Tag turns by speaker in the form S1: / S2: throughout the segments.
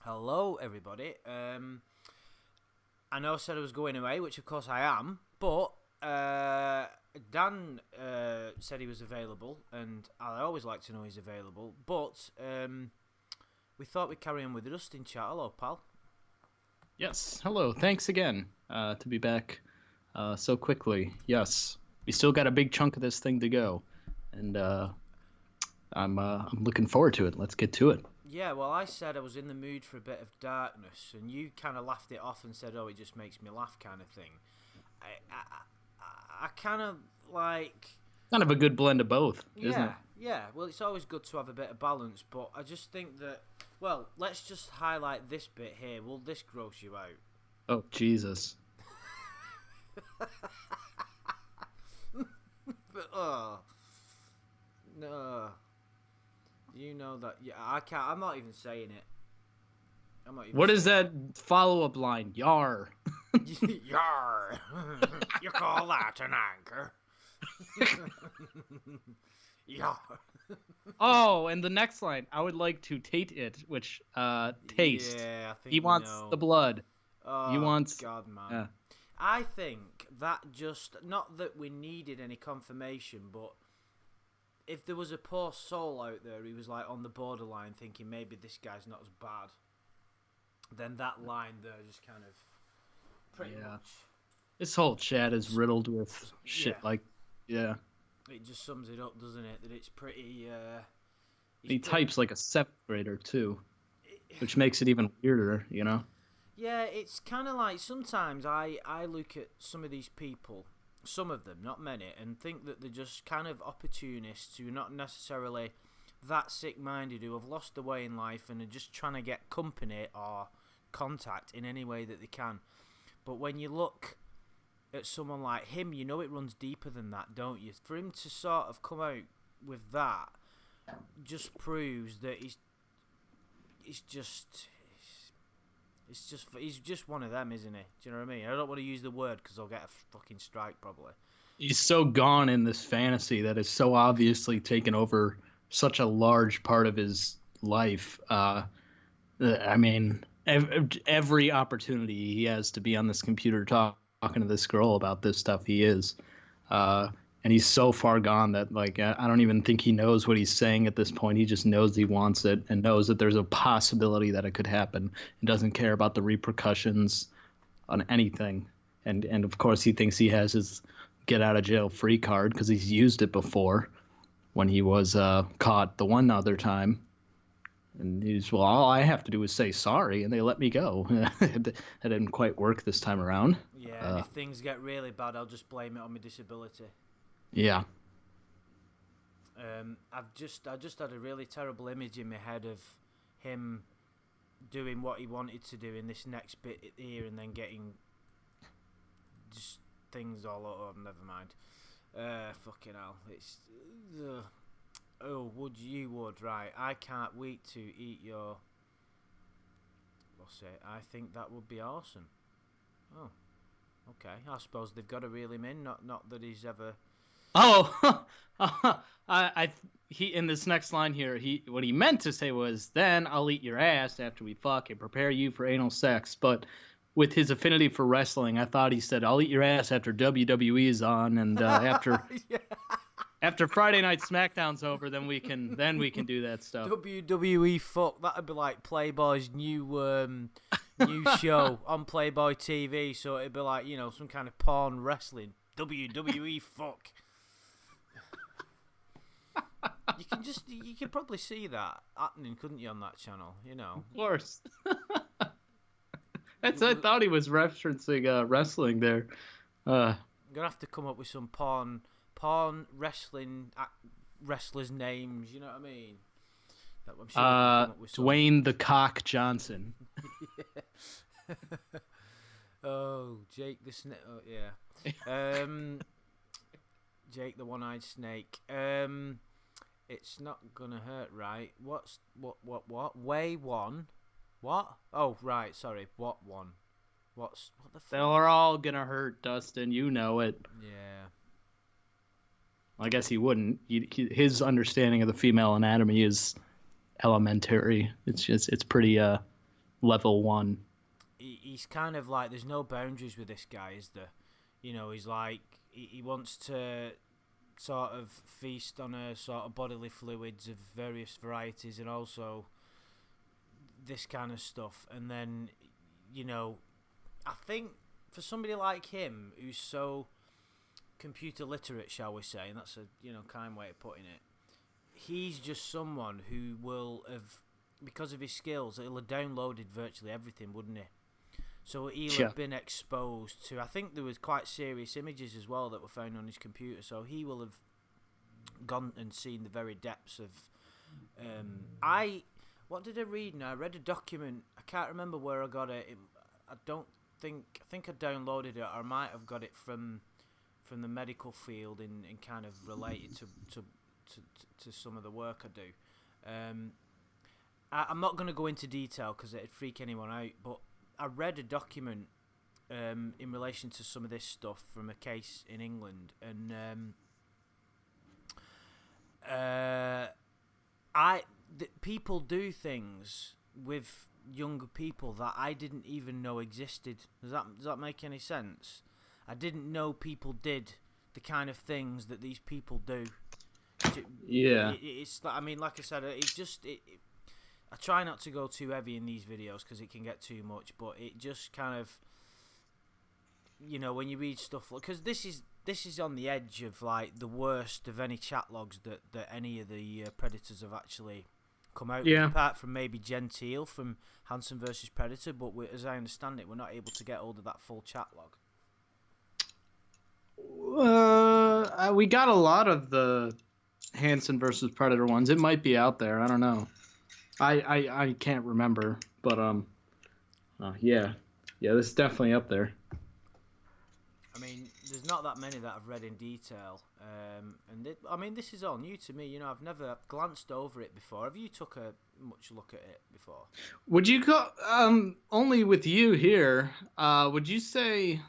S1: Hello, everybody. I know I said I was going away, which of course I am, but Dan said he was available, and I always like to know he's available. But we thought we'd carry on with the Dustin chat. Hello, pal.
S2: Yes, hello. Thanks again to be back so quickly. Yes, we still got a big chunk of this thing to go, and I'm looking forward to it. Let's get to it.
S1: Yeah, well, I said I was in the mood for a bit of darkness, and you kind of laughed it off and said, "Oh, it just makes me laugh," kind of thing. I kind of like.
S2: Kind of a good blend of both, isn't it?
S1: Yeah. Well, it's always good to have a bit of balance, but I just think that. Well, let's just highlight this bit here. Will this gross you out?
S2: Oh Jesus!
S1: Oh no. You know that. Yeah, I can't. I'm not even saying it. I'm not even.
S2: What is that follow-up line? Yar.
S1: Yar. You call that an anchor? Yar.
S2: Oh, and the next line. I would like to taste it, which taste.
S1: Yeah, I think
S2: He wants the blood.
S1: Oh,
S2: he wants.
S1: God, man. I think that just not that we needed any confirmation, but if there was a poor soul out there who was like on the borderline thinking maybe this guy's not as bad, then that line there just kind of pretty much.
S2: This whole chat is riddled with shit like, yeah.
S1: It just sums it up, doesn't it? That it's pretty.
S2: He types like a 7th grader too, which makes it even weirder, you know?
S1: Yeah, it's kind of like sometimes I look at some of these people, some of them, not many, and think that they're just kind of opportunists who are not necessarily that sick-minded, who have lost their way in life and are just trying to get company or contact in any way that they can. But when you look at someone like him, you know it runs deeper than that, don't you? For him to sort of come out with that just proves that he's just one of them, isn't he? Do you know what I mean? I don't want to use the word because I'll get a fucking strike probably.
S2: He's so gone in this fantasy that is so obviously taken over such a large part of his life. I mean, every opportunity he has to be on this computer talking to this girl about this stuff, he is. And he's so far gone that, like, I don't even think he knows what he's saying at this point. He just knows he wants it and knows that there's a possibility that it could happen and doesn't care about the repercussions on anything. And of course, he thinks he has his get out of jail free card because he's used it before when he was caught the one other time. And he's, well, all I have to do is say sorry and they let me go. That didn't quite work this time around.
S1: Yeah, and if things get really bad, I'll just blame it on my disability.
S2: Yeah.
S1: I just had a really terrible image in my head of him doing what he wanted to do in this next bit here and then getting just things all over. Never mind. Fucking hell. It's... Oh, would, right. I can't wait to eat your... What's it? I think that would be awesome. Oh. Okay. I suppose they've got to reel him in. Not that he's ever...
S2: Oh, he in this next line here, what he meant to say was, then I'll eat your ass after we fuck and prepare you for anal sex. But with his affinity for wrestling, I thought he said, I'll eat your ass after WWE is on and after
S1: yeah.
S2: after Friday Night SmackDown's over, then we can do that stuff.
S1: WWE fuck, that'd be like Playboy's new show on Playboy TV. So it'd be like, you know, some kind of porn wrestling. WWE fuck. You can probably see that happening, couldn't you, on that channel? You know,
S2: of course. I thought he was referencing wrestling there.
S1: I'm gonna have to come up with some porn wrestling wrestlers' names. You know what I mean? I'm sure come up with
S2: Dwayne the Cock Johnson.
S1: Yeah. Oh, Jake the Snake. Oh, yeah. Jake the One-Eyed Snake. It's not gonna hurt, right? What? Way one. What? Oh, right. Sorry. What one? What the fuck?
S2: They're all gonna hurt, Dustin. You know it.
S1: Yeah.
S2: I guess he wouldn't. His understanding of the female anatomy is elementary. It's pretty level 1.
S1: He's kind of like, there's no boundaries with this guy, is there? You know, he's like, he wants to sort of feast on a sort of bodily fluids of various varieties, and also this kind of stuff. And then, you know, I think for somebody like him, who's so computer literate, shall we say, and that's a, you know, kind way of putting it, he's just someone who will have, because of his skills, he'll have downloaded virtually everything, wouldn't he? So he'll have been exposed to, I think there was quite serious images as well that were found on his computer, so he will have gone and seen the very depths of... What did I read now? I read a document, I can't remember where I got it. I think I downloaded it, or I might have got it from the medical field and kind of related to some of the work I do. I'm not going to go into detail because it'd freak anyone out, but I read a document in relation to some of this stuff from a case in England, and people do things with younger people that I didn't even know existed. Does that make any sense? I didn't know people did the kind of things that these people do. It's I mean, like I said, I try not to go too heavy in these videos because it can get too much, but it just kind of, you know, when you read stuff, because this is on the edge of like the worst of any chat logs that any of the Predators have actually come out with, apart from maybe Gentile from Hansen versus Predator, but as I understand it, we're not able to get hold of that full chat log.
S2: We got a lot of the Hansen versus Predator ones. It might be out there. I don't know. I can't remember, but yeah, this is definitely up there.
S1: I mean, there's not that many that I've read in detail, I mean, this is all new to me. You know, I've never glanced over it before. Have you took a much look at it before?
S2: Would you go? Only with you here. Would you say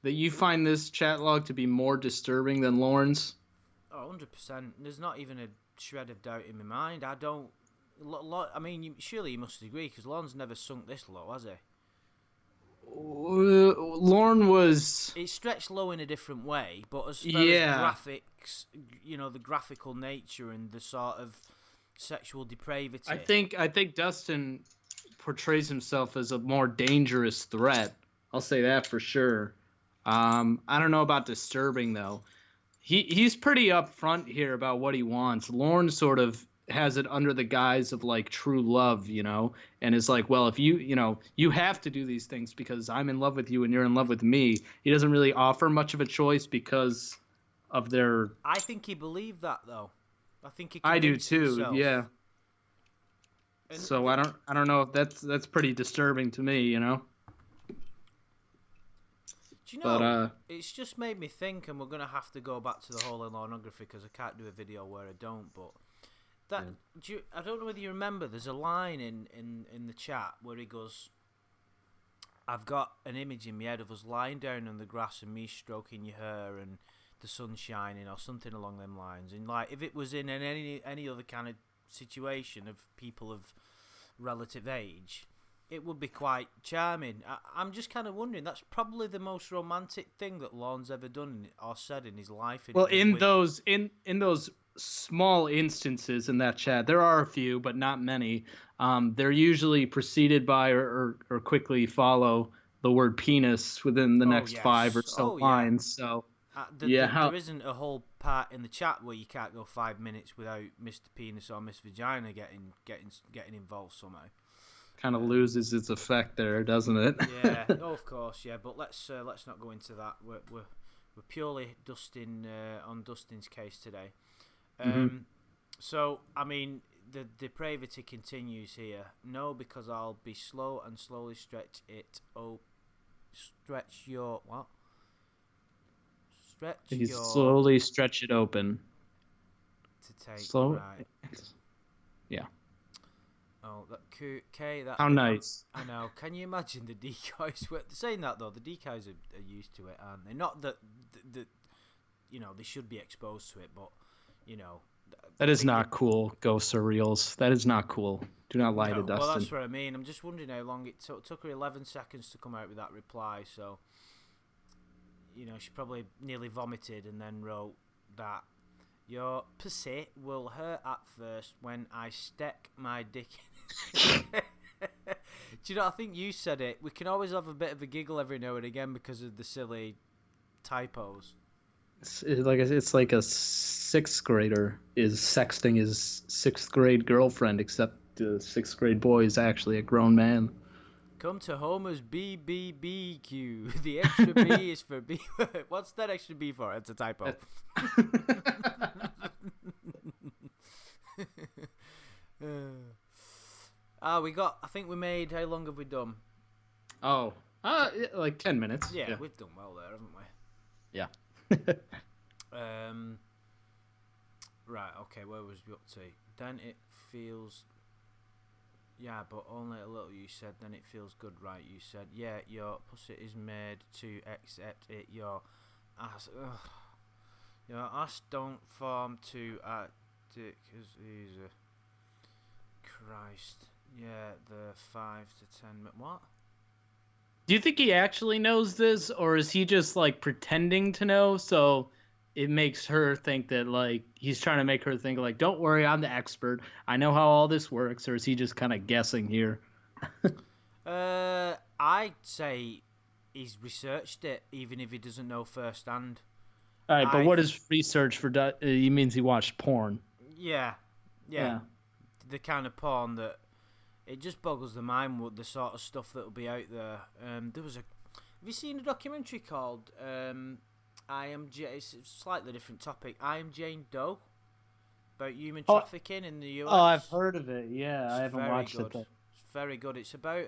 S2: that you find this chat log to be more disturbing than Lorne's?
S1: Oh, 100%. There's not even a shred of doubt in my mind. I mean, surely you must agree, because Lorne's never sunk this low, has he?
S2: Lorne was...
S1: It stretched low in a different way, but as far as graphics, you know, the graphical nature and the sort of sexual depravity...
S2: I think Dustin portrays himself as a more dangerous threat. I'll say that for sure. I don't know about disturbing, though. He's pretty upfront here about what he wants. Lorne sort of has it under the guise of like true love, you know, and is like, well, if you have to do these things because I'm in love with you and you're in love with me. He doesn't really offer much of a choice because of their...
S1: I think he believed that, though. I think he
S2: I do too,
S1: himself.
S2: Yeah. And so I don't know if that's pretty disturbing to me, you know.
S1: Do you know, it's just made me think, and we're going to have to go back to the whole pornography because I can't do a video where I don't, but I don't know whether you remember, there's a line in the chat where he goes, I've got an image in my head of us lying down on the grass and me stroking your hair and the sun shining, or something along them lines. And like, if it was in any other kind of situation of people of relative age, it would be quite charming. I'm just kind of wondering, that's probably the most romantic thing that Lorne's ever done or said in his life.
S2: Well, in those small instances in that chat, there are a few, but not many. They're usually preceded by or quickly follow the word penis within the next 5 or so lines. So
S1: there isn't a whole part in the chat where you can't go 5 minutes without Mr. Penis or Miss Vagina getting involved somehow.
S2: Kind of loses its effect there, doesn't it?
S1: Yeah, of course, yeah. But let's not go into that. We're purely on Dustin's case today. So I mean, the depravity continues here. No, because I'll be slow and slowly stretch it. Oh, stretch your what?
S2: Slowly stretch it open.
S1: To take
S2: slow.
S1: Right.
S2: Yeah.
S1: Oh, that
S2: how nice.
S1: I know. Can you imagine the decoys? Saying that though, the decoys are used to it, aren't they? Not that you know, they should be exposed to it, but you know,
S2: That is not cool, ghosts or reels. That is not cool. Do not lie to Dustin.
S1: Well, that's what I mean. I'm just wondering how long it took. It took her 11 seconds to come out with that reply, so, she probably nearly vomited and then wrote that your pussy will hurt at first when I stick my dick in. Do you know, I think you said it. We can always have a bit of a giggle every now and again because of the silly typos.
S2: It's like a sixth grader is sexting his sixth grade girlfriend, except the sixth grade boy is actually a grown man.
S1: Come to Homer's BBBQ. The extra B is for B. What's that extra B for? It's a typo. I think we made, how long have we done?
S2: Oh, like 10 minutes.
S1: Yeah, we've done well there, haven't we?
S2: Yeah.
S1: Right, okay, where was we up to? Then it feels... Yeah, but only a little, you said. Then it feels good, right? You said, yeah, your pussy is made to accept it. Your ass don't form to dick is easy. Christ. Yeah, the 5 to 10 minutes. What?
S2: Do you think he actually knows this, or is he just like pretending to know? So it makes her think that like he's trying to make her think like, don't worry, I'm the expert. I know how all this works. Or is he just kind of guessing here?
S1: I'd say he's researched it, even if he doesn't know firsthand.
S2: All right, but what is research for? He means he watched porn.
S1: Yeah. The kind of porn that it just boggles the mind with the sort of stuff that will be out there. Have you seen a documentary called I Am it's a slightly different topic. I Am Jane Doe, about human trafficking in the US.
S2: Oh, I've heard of it. Yeah, I haven't watched it though.
S1: It's very good. It's about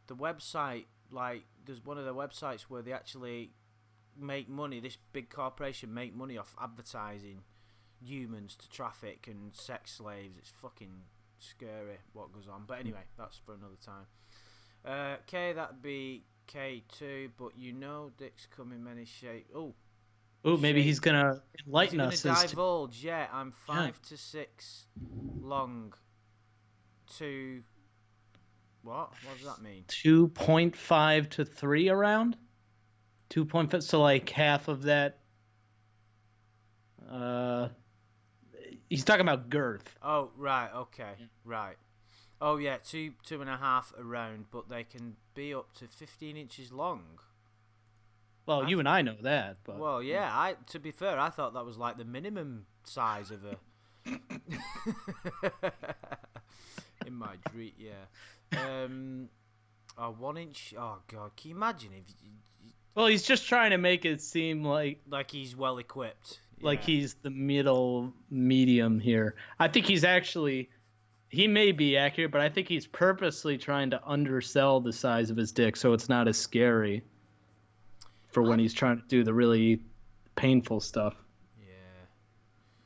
S1: the website. Like, there's one of the websites where they actually make money. This big corporation make money off advertising humans to traffic and sex slaves. It's fucking scary what goes on. But anyway, that's for another time. K, that'd be K2, but dicks come in many shapes. Oh,
S2: maybe he's gonna enlighten us.
S1: Divulge. Yeah, I'm 5 to 6 long. What does that mean?
S2: 2.5 to 3 around. 2.5. So like half of that. He's talking about girth.
S1: Oh, right. Okay. Yeah. Right. Oh, yeah. 2.5 around, but they can be up to 15 inches long.
S2: Well, you and I know that, but...
S1: Well, yeah. To be fair, I thought that was like the minimum size of a... In my dream, yeah. 1 inch... Oh, God. Can you imagine if...
S2: Well, he's just trying to make it seem like
S1: he's well equipped. Yeah.
S2: Like he's the medium here. I think he's actually, he may be accurate, but I think he's purposely trying to undersell the size of his dick so it's not as scary for when he's trying to do the really painful stuff.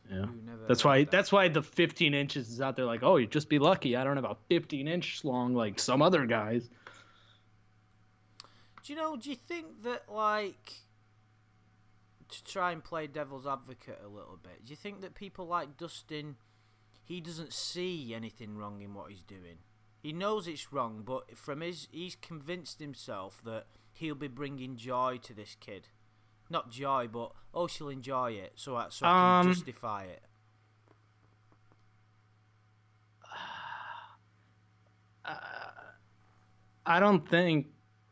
S2: Yeah. That's why the 15 inches is out there like, oh, you'd just be lucky. I don't have a 15-inch long like some other guys.
S1: Do you think that, like, to try and play devil's advocate a little bit, do you think that people like Dustin, he doesn't see anything wrong in what he's doing? He knows it's wrong, but he's convinced himself that he'll be bringing joy to this kid. Not joy, but, she'll enjoy it, so I can justify it.
S2: I don't think...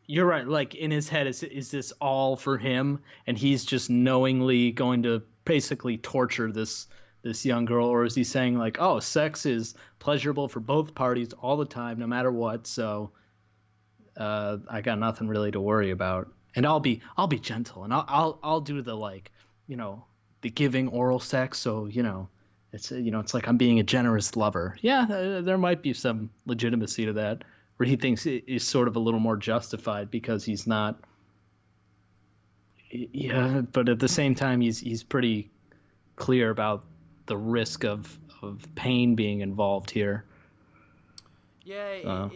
S2: You're right. Like in his head, is this all for him, and he's just knowingly going to basically torture this young girl, or is he saying like, oh, sex is pleasurable for both parties all the time, no matter what? So I got nothing really to worry about, and I'll be gentle, and I'll do the like, the giving oral sex. So it's like I'm being a generous lover. Yeah, there might be some legitimacy to that, where he thinks it is sort of a little more justified because he's not. Yeah, but at the same time, he's pretty clear about the risk of pain being involved here.
S1: Yeah,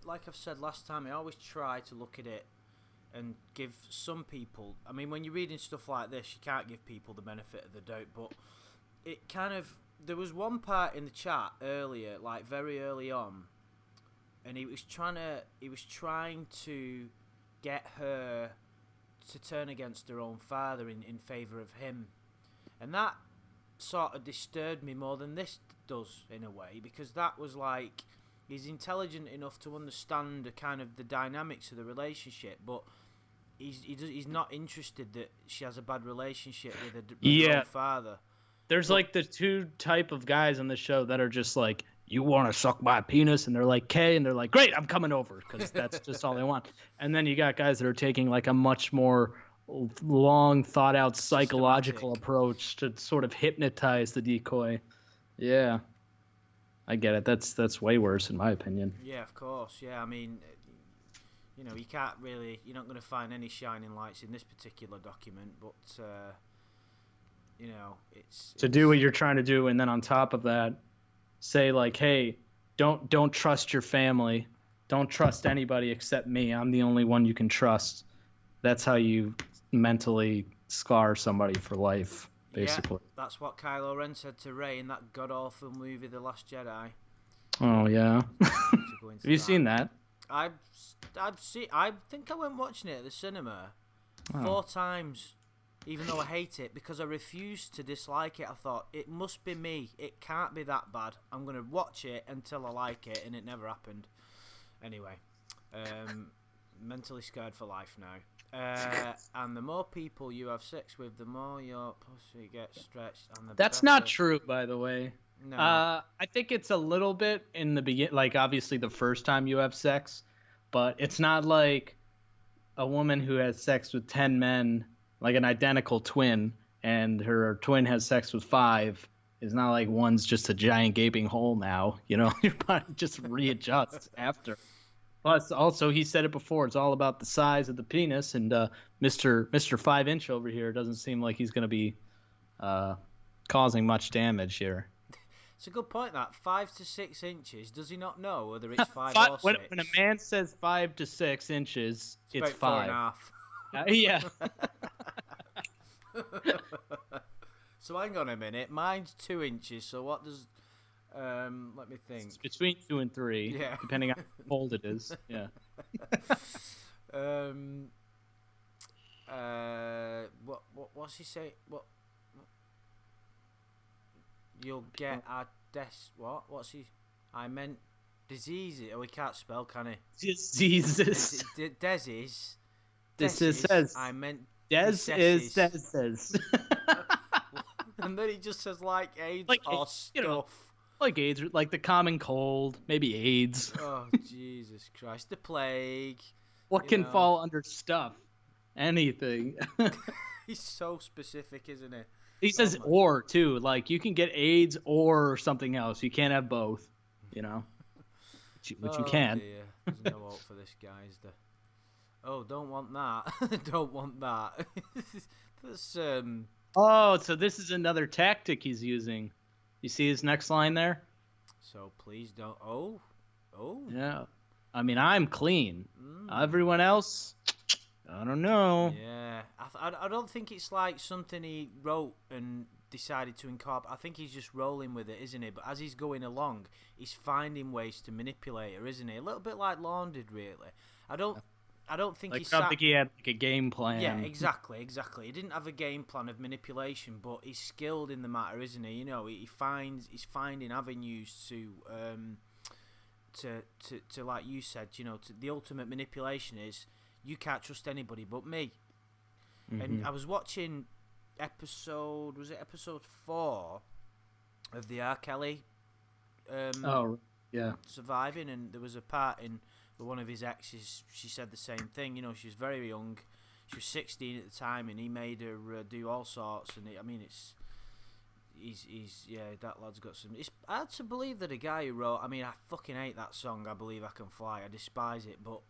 S1: like I've said last time, I always try to look at it and give some people. I mean, when you're reading stuff like this, you can't give people the benefit of the doubt, but it kind of. There was one part in the chat earlier, like very early on, and he was trying to get her to turn against her own father in favour of him, and that sort of disturbed me more than this does in a way, because that was like, he's intelligent enough to understand the kind of the dynamics of the relationship, but he's not interested that she has a bad relationship with her own father.
S2: There's like the two type of guys on the show that are just like, you want to suck my penis, and they're like, "Okay," and they're like, "Great, I'm coming over," because that's just all they want. And then you got guys that are taking like a much more long, thought out psychological approach to sort of hypnotize the decoy. Yeah, I get it. That's way worse in my opinion.
S1: Yeah, of course. Yeah, I mean, you know, you're not going to find any shining lights in this particular document, but you know, it's to
S2: do what you're trying to do, and then on top of that, say like, hey, don't trust your family, don't trust anybody except me. I'm the only one you can trust. That's how you mentally scar somebody for life, basically.
S1: Yeah, that's what Kylo Ren said to Rey in that god-awful movie, The Last Jedi.
S2: Oh yeah. Have you seen that?
S1: I've seen. I think I went watching it at the cinema 4 times. Even though I hate it, because I refused to dislike it. I thought, it must be me. It can't be that bad. I'm going to watch it until I like it, and it never happened. Anyway, mentally scarred for life now. And the more people you have sex with, the more your pussy gets stretched. And
S2: That's not true, by the way.
S1: No.
S2: I think it's a little bit in the beginning, like obviously the first time you have sex, but it's not like a woman who has sex with 10 men, like an identical twin, and her twin has sex with 5. It's not like one's just a giant gaping hole now. You know, your body just readjusts after. Plus, also, he said it before, it's all about the size of the penis, and Mr. 5-inch over here doesn't seem like he's going to be causing much damage here.
S1: It's a good point, that. 5 to 6 inches. Does he not know whether it's 5 or 6?
S2: When a man says 5 to 6 inches, it's 5.
S1: 4.5.
S2: Yeah.
S1: So hang on a minute. Mine's 2 inches. So what does? Let me think. It's
S2: between 2 and 3,
S1: yeah,
S2: depending on how old it is. Yeah.
S1: What's he say? What? You'll get a what? What's he? I meant diseases. Oh, he can't spell, can he?
S2: Diseases.
S1: Deses.
S2: This is says.
S1: I meant.
S2: Des is says.
S1: And then he just says like AIDS
S2: like,
S1: or stuff.
S2: You know, like AIDS, like the common cold, maybe AIDS.
S1: Oh, Jesus Christ. The plague.
S2: What can fall under stuff? Anything.
S1: He's so specific, isn't he?
S2: He says or, too. Like, you can get AIDS or something else. You can't have both, you know? Which you can.
S1: Dear. There's no hope for this guy, is there? Oh, don't want that. Don't want that. That's,
S2: Oh, so this is another tactic he's using. You see his next line there?
S1: So please don't. Oh.
S2: Yeah. I mean, I'm clean. Everyone else, I don't know.
S1: Yeah. I don't think it's like something he wrote and decided to incorporate. I think he's just rolling with it, isn't he? But as he's going along, he's finding ways to manipulate her, isn't he? A little bit like Lorne did, really. I don't think
S2: I don't think he had like a game plan.
S1: Yeah, exactly. He didn't have a game plan of manipulation, but he's skilled in the matter, isn't he? You know, he's finding avenues to like you said, you know, the ultimate manipulation is you can't trust anybody but me. Mm-hmm. And I was watching episode 4 of the R. Kelly surviving, and there was a part in one of his exes. She said the same thing. You know, she was very young. She was 16 at the time, and he made her do all sorts. And that lad's got some. It's hard to believe that a guy who wrote. I mean, I fucking hate that song. I Believe I Can Fly. I despise it, but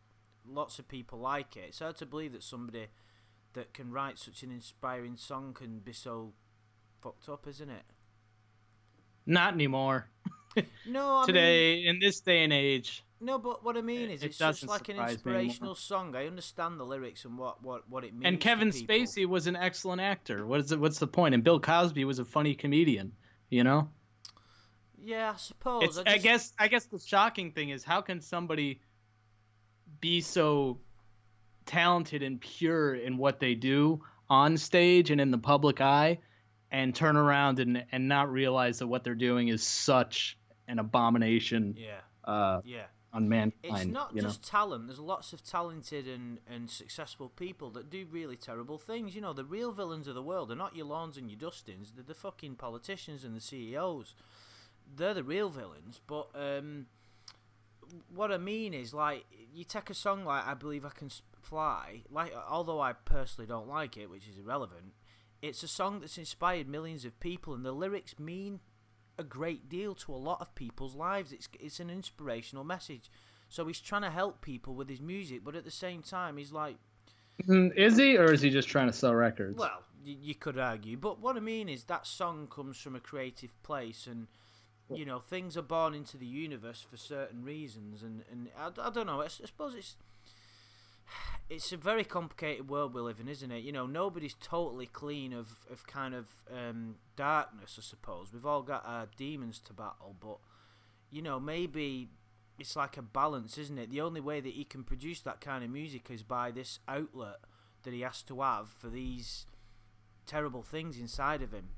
S1: lots of people like it. It's hard to believe that somebody that can write such an inspiring song can be so fucked up, isn't it?
S2: Not anymore.
S1: No,
S2: today, in this day and age.
S1: No, but what I mean is, it's just like an inspirational song. I understand the lyrics and what it means.
S2: And Kevin
S1: to people.
S2: Spacey was an excellent actor. What's the point? And Bill Cosby was a funny comedian. You know.
S1: Yeah, I suppose.
S2: I guess the shocking thing is, how can somebody be so talented and pure in what they do on stage and in the public eye, and turn around and not realize that what they're doing is such an abomination on mankind.
S1: It's not just talent. There's lots of talented and successful people that do really terrible things. You know, the real villains of the world are not your Lawns and your Dustins. They're the fucking politicians and the CEOs. They're the real villains. But what I mean is, like, you take a song like I Believe I Can Fly, like, although I personally don't like it, which is irrelevant, it's a song that's inspired millions of people, and the lyrics mean a great deal to a lot of people's lives. It's an inspirational message. So he's trying to help people with his music, but at the same time, he's like...
S2: Is he, or is he just trying to sell records?
S1: Well, you could argue. But what I mean is, that song comes from a creative place, and, you know, things are born into the universe for certain reasons, and I don't know, I suppose it's a very complicated world we live in, isn't it? You know, nobody's totally clean of kind of darkness, I suppose. We've all got our demons to battle, but, you know, maybe it's like a balance, isn't it? The only way that he can produce that kind of music is by this outlet that he has to have for these terrible things inside of him.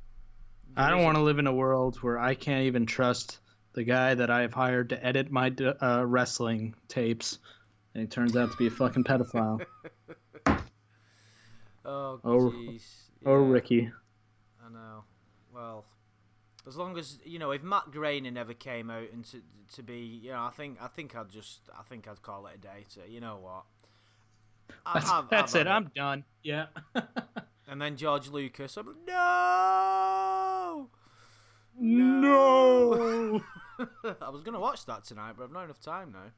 S2: I don't want to live in a world where I can't even trust the guy that I've hired to edit my wrestling tapes, and he turns out to be a fucking pedophile.
S1: Oh, jeez.
S2: Oh, Ricky.
S1: I know. Well, as long as, you know, if Matt Groening never came out and to be, you know, I think I'd call it a day. To, you know what?
S2: That's it. I'm done. Yeah.
S1: And then George Lucas, I'm like, no. I was gonna watch that tonight, but I've not enough time now.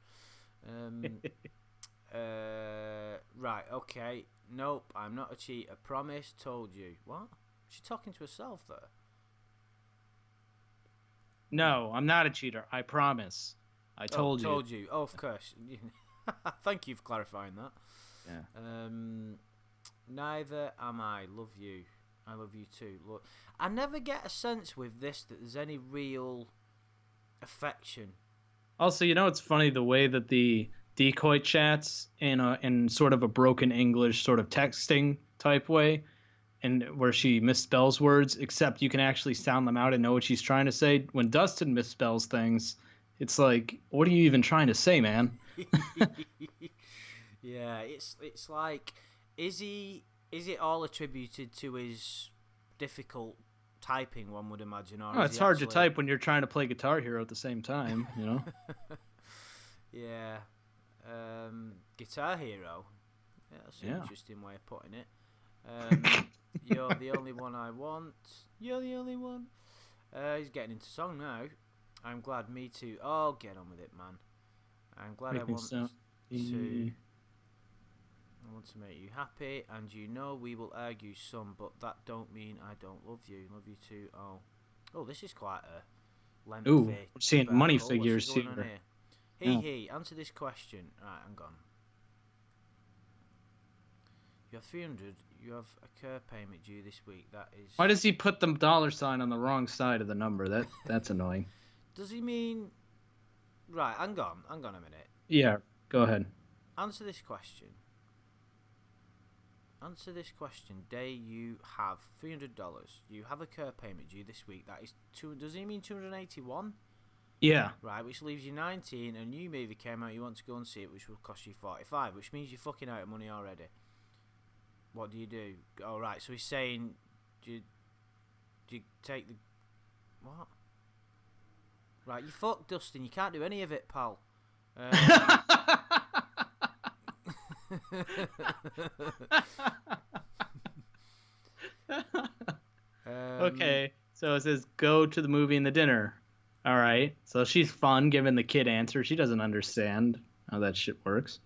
S1: Right, okay. Nope, I'm not a cheater. Promise, told you. What? She's talking to herself there.
S2: No, I'm not a cheater. I promise. I told you.
S1: Told you. Oh, of course. Thank you for clarifying that.
S2: Yeah.
S1: Neither am I. Love you. I love you too. Look, I never get a sense with this that there's any real affection.
S2: Also, you know, it's funny the way that the decoy chats in sort of a broken English sort of texting type way, and where she misspells words, except you can actually sound them out and know what she's trying to say. When Dustin misspells things, it's like, what are you even trying to say, man?
S1: Yeah, it's like, is it all attributed to his difficult typing, one would imagine, or
S2: it's hard to type when you're trying to play Guitar Hero at the same time, you know?
S1: Yeah. Guitar Hero. Yeah, that's an interesting way of putting it. You're the only one I want. You're the only one. He's getting into song now. I'm glad. Me too. Oh, get on with it, man. I'm glad I want to make you happy, and you know we will argue some, but that don't mean I don't love you. Love you too. Oh, this is quite a lengthy.
S2: Ooh, we're seeing money figures here.
S1: Hey, answer this question. Right, I'm gone. You have 300. You have a care payment due this week. That is.
S2: Why does he put the $ sign on the wrong side of the number? That's annoying.
S1: Does he mean? Right, I'm gone a minute.
S2: Yeah, go ahead.
S1: Answer this question. Answer this question. Day, you have $300. You have a care payment due this week. That is two. Does he mean 281?
S2: Yeah.
S1: Right, which leaves you 19. A new movie came out. You want to go and see it, which will cost you 45, which means you're fucking out of money already. What do you do? Oh, right. So he's saying, do you take the what? Right, you fucked, Dustin. You can't do any of it, pal.
S2: Okay, so it says go to the movie and the dinner. All right, so she's fun giving the kid answer. She doesn't understand how that shit works.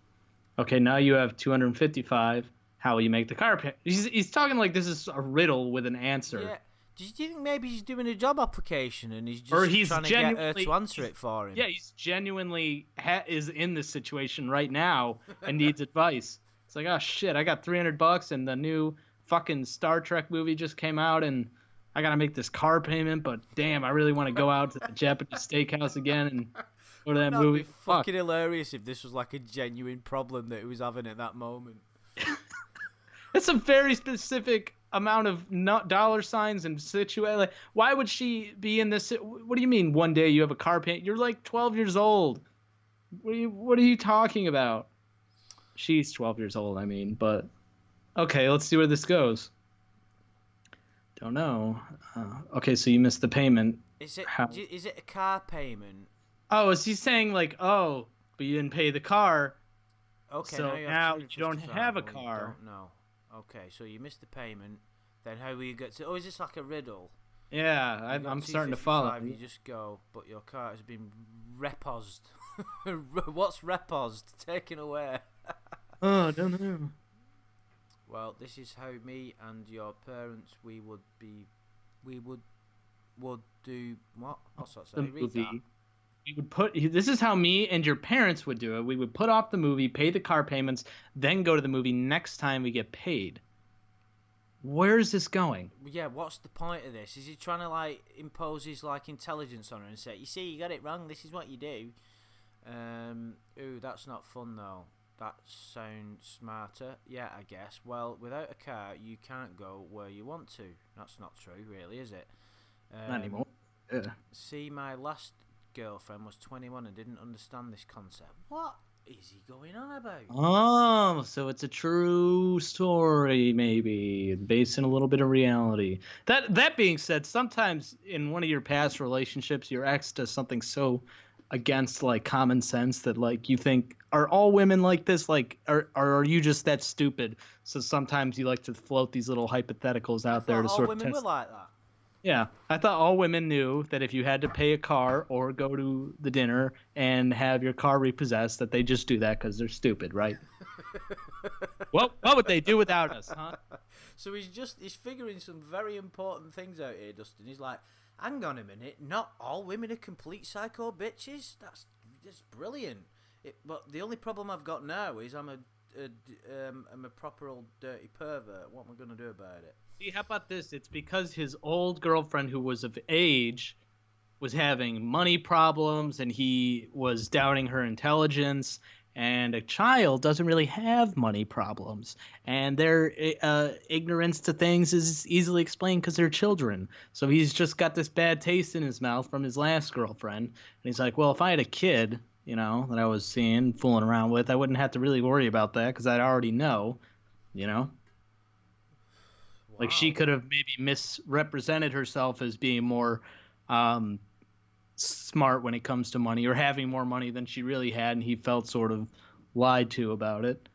S2: Okay, now you have 255. How will you make the car payment? He's talking like this is a riddle with an answer.
S1: Yeah. Do you think maybe he's doing a job application and he's
S2: Or
S1: just
S2: he's
S1: trying to get her to answer it for him?
S2: Yeah, he's genuinely is in this situation right now and needs advice. It's like, oh shit, I got $300 and the new fucking Star Trek movie just came out and I gotta make this car payment, but damn, I really want to go out to the Japanese steakhouse again and go to that movie.
S1: It'd be fucking hilarious if this was like a genuine problem that he was having at that moment.
S2: It's a very specific amount of dollar signs and situation. Like, why would she be in this? What do you mean? One day you have a car payment? You're like 12 years old. What are you talking about? She's 12 years old. I mean, but okay, let's see where this goes. Don't know. Okay, so you missed the payment.
S1: Is it a car payment?
S2: Oh, is he saying like, oh, but you didn't pay the car?
S1: Okay,
S2: so now you don't have a car.
S1: No. Okay, so you missed the payment. Then how will you get to? Oh, is this like a riddle?
S2: Yeah, I'm starting to follow.
S1: You just go, but your car has been reposed. What's reposed? Taken away.
S2: Oh, I don't know.
S1: Well, this is how me and your parents we would do what? What's that say? Read that.
S2: We would this is how me and your parents would do it. We would put off the movie, pay the car payments, then go to the movie next time we get paid. Where is this going?
S1: Yeah, what's the point of this? Is he trying to like impose his like intelligence on her and say, "You see, you got it wrong. This is what you do." Ooh, that's not fun though. That sounds smarter. Yeah, I guess. Well, without a car, you can't go where you want to. That's not true, really, is it?
S2: Not anymore. Yeah.
S1: See, my last girlfriend was 21 and didn't understand this concept. What is he going on about?
S2: Oh, so it's a true story, maybe based in a little bit of reality. That being said, sometimes in one of your past relationships, your ex does something so against like common sense that like you think, are all women like this? Like, are you just that stupid? So sometimes you like to float these little hypotheticals out there to sort of test.
S1: All women were like that.
S2: Yeah, I thought all women knew that if you had to pay a car or go to the dinner and have your car repossessed, that they just do that because they're stupid, right? What would they do without us, huh?
S1: So he's figuring some very important things out here, Dustin. He's like, hang on a minute, not all women are complete psycho bitches? That's brilliant. But the only problem I've got now is I'm a proper old dirty pervert. What am I going to do about it?
S2: See, how about this? It's because his old girlfriend, who was of age, was having money problems, and he was doubting her intelligence. And a child doesn't really have money problems, and their ignorance to things is easily explained because they're children. So he's just got this bad taste in his mouth from his last girlfriend, and he's like, well, if I had a kid, you know, that I was seeing, fooling around with, I wouldn't have to really worry about that because I'd already know, you know? Wow. Like she could have maybe misrepresented herself as being more smart when it comes to money or having more money than she really had, and he felt sort of lied to about it.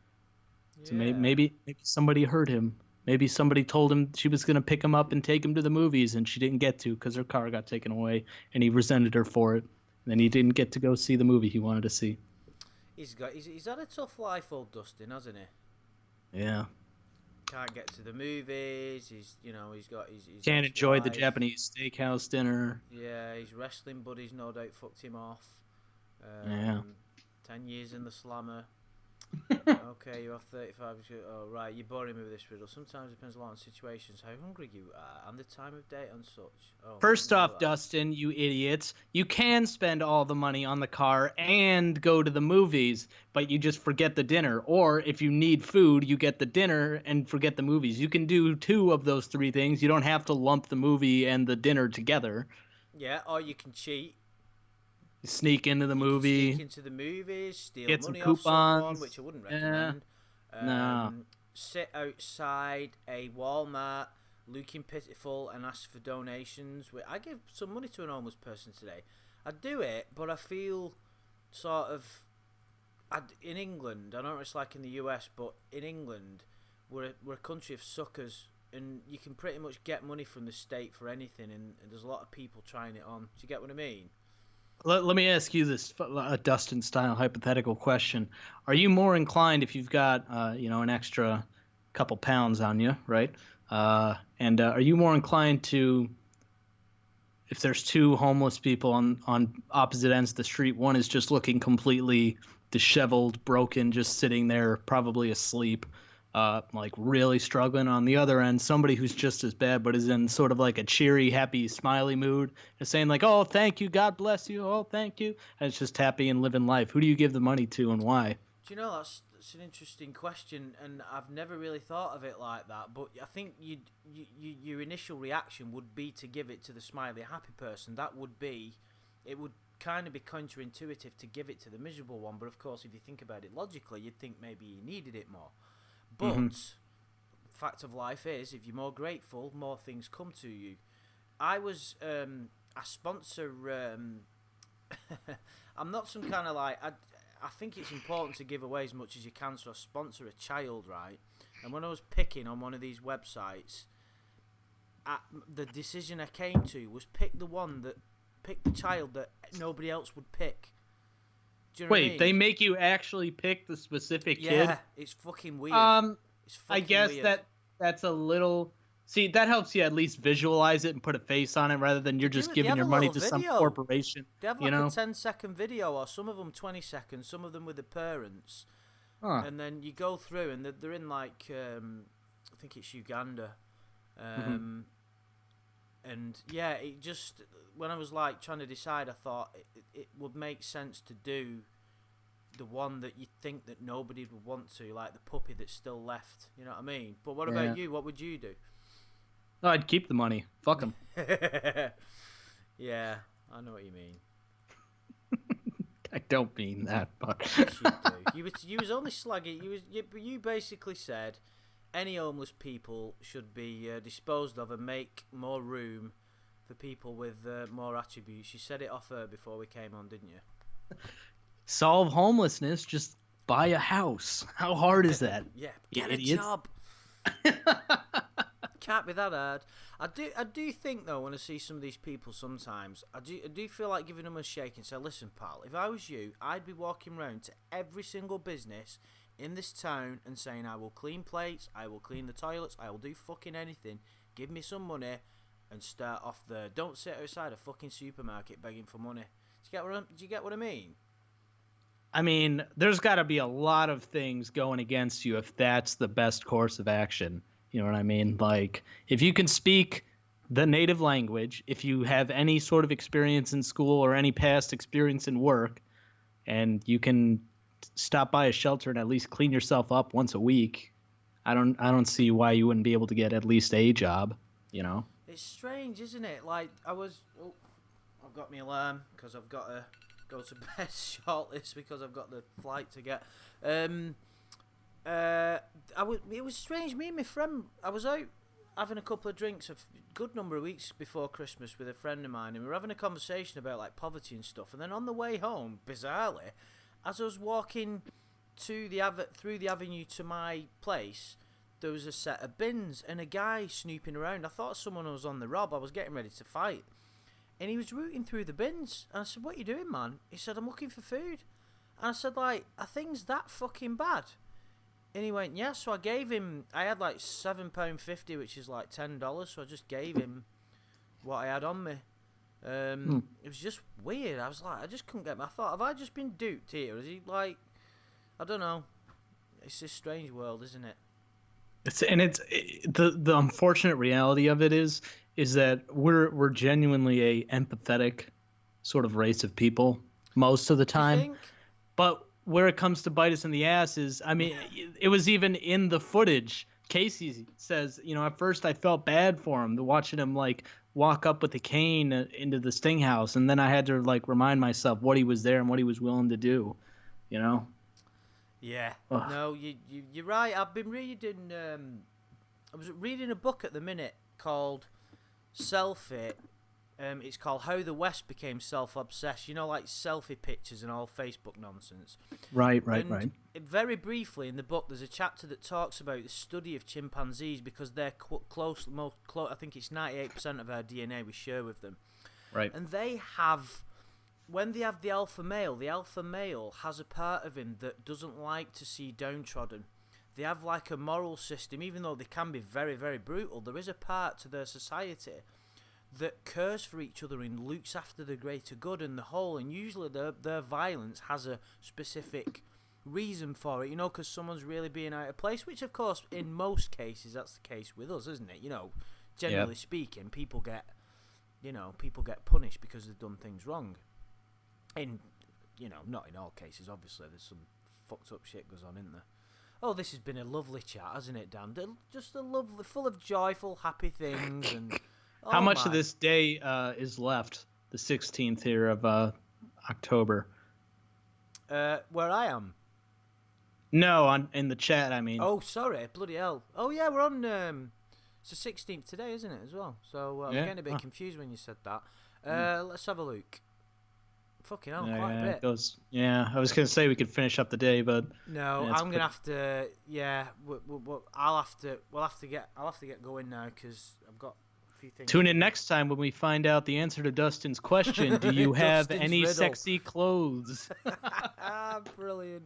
S2: Yeah. So maybe somebody heard him. Maybe somebody told him she was going to pick him up and take him to the movies, and she didn't get to because her car got taken away, and he resented her for it. And then he didn't get to go see the movie he wanted to see. He's
S1: had a tough life, old Dustin, hasn't he?
S2: Yeah.
S1: Can't get to the movies. He's got his
S2: can't enjoy the Japanese steakhouse dinner.
S1: Yeah, his wrestling buddies no doubt fucked him off. 10 years in the slammer. Okay, you have 35. Oh, right, you're boring me with this riddle. Sometimes it depends a lot on situations, how hungry you are, and the time of day and such. Oh,
S2: first off, Dustin, you idiots, you can spend all the money on the car and go to the movies, but you just forget the dinner. Or if you need food, you get the dinner and forget the movies. You can do two of those three things. You don't have to lump the movie and the dinner together.
S1: Yeah, or you can cheat.
S2: Sneak into the movie.
S1: Sneak into the movies, steal
S2: get
S1: money
S2: some coupons.
S1: off someone, which I wouldn't recommend.
S2: No.
S1: Sit outside a Walmart looking pitiful and ask for donations. I give some money to an homeless person today. I do it, but I feel sort of... in England, I don't know what it's like in the US, but in England, we're a country of suckers, and you can pretty much get money from the state for anything, and there's a lot of people trying it on. Do you get what I mean?
S2: Let me ask you this Dustin-style hypothetical question. Are you more inclined if you've got, an extra couple pounds on you, right, And are you more inclined to, if there's two homeless people on opposite ends of the street, one is just looking completely disheveled, broken, just sitting there, probably asleep, like really struggling. On the other end, somebody who's just as bad, but is in sort of like a cheery, happy, smiley mood, is saying like, "Oh, thank you, God bless you, oh, thank you," and it's just happy and living life. Who do you give the money to, and why?
S1: Do you know that's an interesting question, and I've never really thought of it like that. But I think your initial reaction would be to give it to the smiley, happy person. It would kind of be counterintuitive to give it to the miserable one. But of course, if you think about it logically, you'd think maybe you needed it more. But fact of life is, if you're more grateful, more things come to you. I sponsor. I'm not some kind of like. I think it's important to give away as much as you can, so I sponsor a child, right? And when I was picking on one of these websites, the decision I came to was pick the child that nobody else would pick. Do you know what I mean?
S2: They make you actually pick the specific kid?
S1: Yeah, it's fucking weird. It's fucking
S2: I guess
S1: weird.
S2: that's a little. See, that helps you at least visualize it and put a face on it rather than you're just giving your money to some corporation.
S1: They have like a 10-second video, or some of them 20 seconds, some of them with the parents.
S2: Huh.
S1: And then you go through, and they're in like, I think it's Uganda. And yeah, it just, when I was like trying to decide, I thought it would make sense to do the one that you think that nobody would want to, like the puppy that's still left. You know what I mean? But what about you? What would you do?
S2: No, I'd keep the money. Fuck them.
S1: Yeah, I know what you mean.
S2: I don't mean that, but
S1: yes, you do. You was only slagging. You basically said any homeless people should be disposed of and make more room for people with more attributes. You said it off air before we came on, didn't you?
S2: Solve homelessness. Just buy a house. How hard is that?
S1: Yeah, get a job. Can't be that hard. I do think though, when I see some of these people sometimes, I do feel like giving them a shake and say, listen pal, if I was you, I'd be walking around to every single business in this town and saying, I will clean plates, I will clean the toilets, I will do fucking anything, give me some money and start off there. Don't sit outside a fucking supermarket begging for money. Do you get what I mean?
S2: I mean, there's got to be a lot of things going against you if that's the best course of action. You know what I mean? Like, if you can speak the native language, if you have any sort of experience in school or any past experience in work, and you can stop by a shelter and at least clean yourself up once a week, I don't see why you wouldn't be able to get at least a job, you know?
S1: It's strange, isn't it? Like, I've got my alarm because I've got to go to bed shortly because I've got the flight to get. It was strange. Me and my friend, I was out having a couple of drinks a good number of weeks before Christmas with a friend of mine, and we were having a conversation about like poverty and stuff. And then on the way home, bizarrely, as I was walking through the avenue to my place, there was a set of bins and a guy snooping around. I thought someone was on the rob. I was getting ready to fight, and he was rooting through the bins. And I said, "What are you doing, man?" He said, "I'm looking for food." And I said, "Like, are things that fucking bad?" And he went, "Yeah." So I gave him. I had like £7.50, which is like $10. So I just gave him what I had on me. It was just weird. I was like, I just couldn't get. I thought, have I just been duped here? Is he like? I don't know. It's a strange world, isn't it?
S2: The unfortunate reality of it is that we're genuinely a empathetic sort of race of people most of the time. But where it comes to bite us in the ass is, I mean, it was even in the footage. Casey says, at first I felt bad for him, watching him like walk up with a cane into the Sting house, and then I had to like remind myself what he was there and what he was willing to do,
S1: Yeah. Ugh. No, you're right. I've been reading. I was reading a book at the minute called Selfie. It's called How the West Became Self-Obsessed. Like selfie pictures and all Facebook nonsense.
S2: Right.
S1: Very briefly in the book, there's a chapter that talks about the study of chimpanzees because they're close. I think it's 98% of our DNA we share with them.
S2: Right.
S1: And they have, when they have the alpha male has a part of him that doesn't like to see downtrodden. they have like a moral system, even though they can be very, very brutal. There is a part to their society that cares for each other and looks after the greater good and the whole, and usually their violence has a specific reason for it, you know, because someone's really being out of place, which of course in most cases that's the case with us, isn't it? You know, generally speaking, people get punished because they've done things wrong. In, you know, not in all cases, obviously, there's some fucked up shit goes on, isn't there? Oh, this has been a lovely chat, hasn't it, Dan? Just a lovely, full of joyful, happy things. And
S2: how much of this day is left? The 16th here of October.
S1: Where I am.
S2: No, in the chat, I mean.
S1: Oh, sorry, bloody hell. Oh yeah, we're on. It's the 16th today, isn't it, as well? So I was getting a bit confused when you said that. Let's have a look. Fucking hell, quite a bit.
S2: I was going to say we could finish up the day, but
S1: no, I'm going to have to. Yeah, I'll have to get going now because I've got a few things.
S2: Tune in next time when we find out the answer to Dustin's question. Do you have any riddle. Sexy clothes?
S1: Brilliant.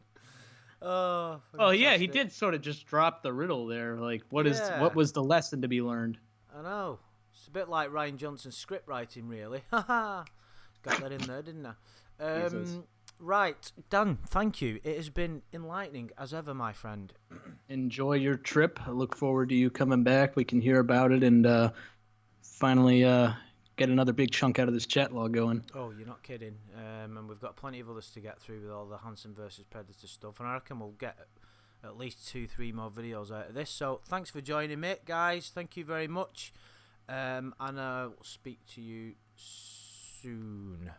S1: Oh,
S2: yeah, he did sort of just drop the riddle there. Like, what was the lesson to be learned?
S1: I know. It's a bit like Ryan Johnson's script writing, really. Haha. Got that in there, didn't I? Right, Dan, thank you. It has been enlightening as ever, my friend.
S2: Enjoy your trip. I look forward to you coming back. We can hear about it and finally get another big chunk out of this chat log going.
S1: Oh, you're not kidding. And we've got plenty of others to get through with all the Hanson versus Predator stuff. And I reckon we'll get at least 2-3 more videos out of this. So thanks for joining me, guys. Thank you very much. And I'll speak to you soon.